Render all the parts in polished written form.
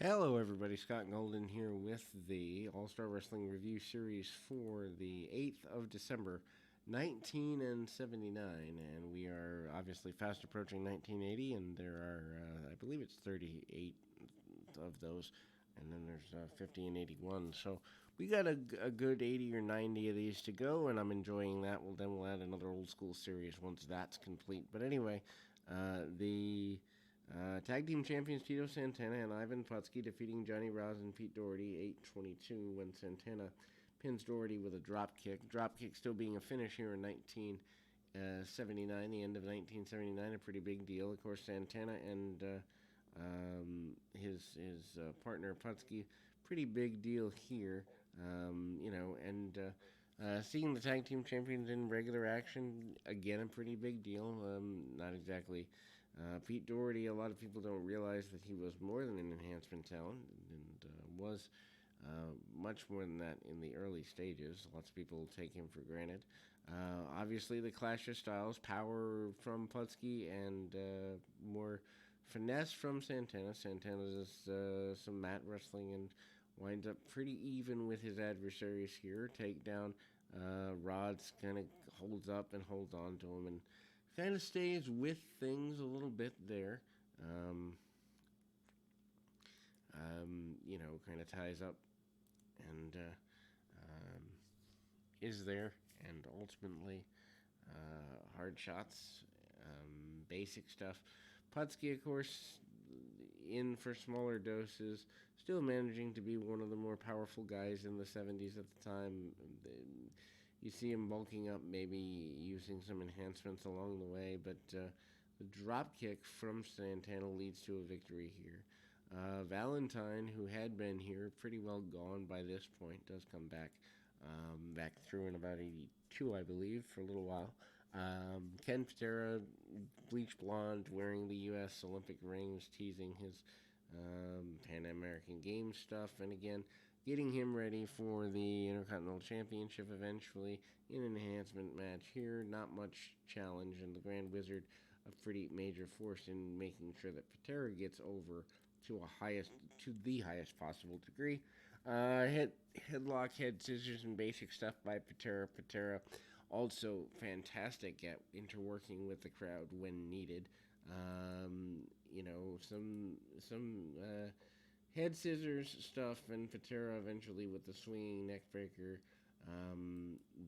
Hello, everybody. Scott Golden here with the All Star Wrestling Review Series for the 8th of December, 1979. And we are obviously fast approaching 1980, and there are, I believe it's 38 of those, and then there's 50 and 81. So we got a good 80 or 90 of these to go, and I'm enjoying that. Then we'll add another old school series once that's complete. But anyway, the tag team champions Tito, Santana, and Ivan Potsky defeating Johnny Roz and Pete Doherty 8:22 when Santana pins Doherty with a drop kick. Drop kick still being a finish here in 1979, the end of 1979, a pretty big deal. Of course, Santana and his partner Potsky, pretty big deal here. Seeing the tag team champions in regular action, again, a pretty big deal. Not exactly Pete Doherty, a lot of people don't realize that he was more than an enhancement talent and was much more than that in the early stages. Lots of people take him for granted. Obviously, the clash of styles, power from Potsky and more finesse from Santana. Santana does some mat wrestling and winds up pretty even with his adversaries here. Takedown, Rod's kind of holds up and holds on to him and kind of stays with things a little bit there. Kind of ties up and is there. And ultimately, hard shots, basic stuff. Potsky, of course, in for smaller doses, still managing to be one of the more powerful guys in the 70s at the time. You see him bulking up, maybe using some enhancements along the way, but the drop kick from Santana leads to a victory here. Valentine, who had been here, pretty well gone by this point, does come back through in about 82, I believe, for a little while. Ken Patera, bleached blonde, wearing the U.S. Olympic rings, teasing his Pan American Games stuff, and again, getting him ready for the Intercontinental Championship eventually in an enhancement match here. Not much challenge, and the Grand Wizard a pretty major force in making sure that Patera gets over to the highest possible degree. Headlock, head scissors, and basic stuff by Patera. Patera also fantastic at interworking with the crowd when needed. Some head scissors stuff, and Patera eventually with the swinging neck breaker.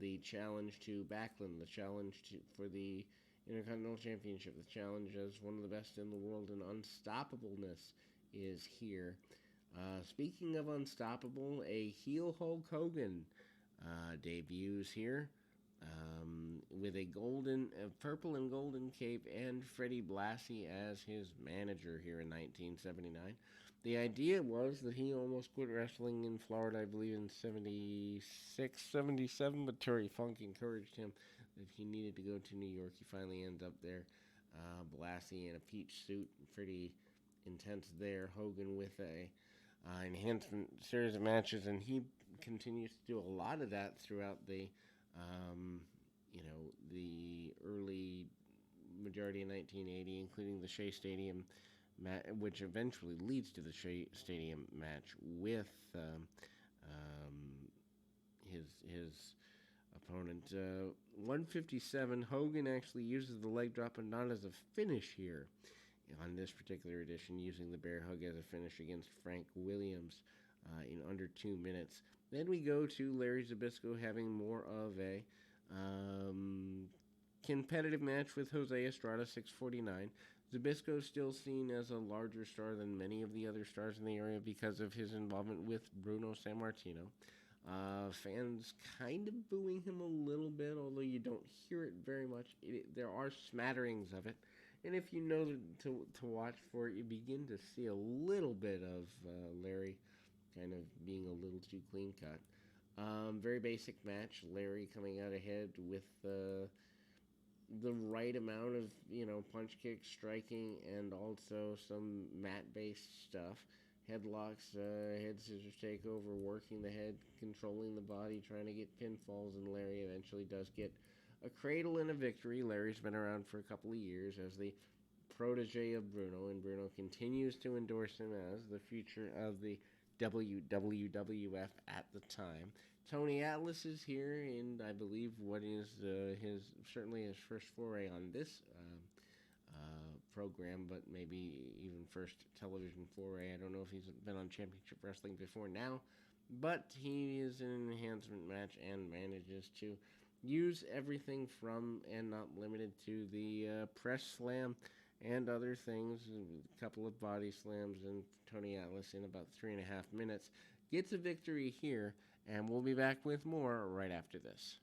The challenge to Backlund, the challenge for the Intercontinental Championship, the challenge as one of the best in the world in unstoppableness is here. Speaking of unstoppable, a heel Hulk Hogan debuts here with a purple and golden cape, and Freddie Blassie as his manager here in 1979. The idea was that he almost quit wrestling in Florida, I believe, in 76, 77, but Terry Funk encouraged him that he needed to go to New York. He finally ends up there. Blassie in a peach suit, pretty intense there. Hogan with a enhancement series of matches, and he continues to do a lot of that throughout the the early majority of 1980, including the Shea Stadium match, which eventually leads to the Shea Stadium match with his opponent. 157, Hogan actually uses the leg drop, but not as a finish here on this particular edition, using the bear hug as a finish against Frank Williams in under 2 minutes. Then we go to Larry Zbyszko having more of a competitive match with Jose Estrada, 649. Zbyszko still seen as a larger star than many of the other stars in the area because of his involvement with Bruno Sammartino. Fans kind of booing him a little bit, although you don't hear it very much. There are smatterings of it. And if you know to watch for it, you begin to see a little bit of Larry kind of being a little too clean cut. Very basic match. Larry coming out ahead with the right amount of punch kicks, striking, and also some mat-based stuff. Headlocks, head scissors takeover, working the head, controlling the body, trying to get pinfalls, and Larry eventually does get a cradle and a victory. Larry's been around for a couple of years as the protege of Bruno, and Bruno continues to endorse him as the future of the WWF at the time. Tony Atlas is here, and I believe what is his certainly his first foray on this program, but maybe even first television foray. I don't know if he's been on Championship Wrestling before now, but he is in an enhancement match and manages to use everything from and not limited to the press slam and other things. A couple of body slams, and Tony Atlas in about 3.5 minutes gets a victory here, and we'll be back with more right after this.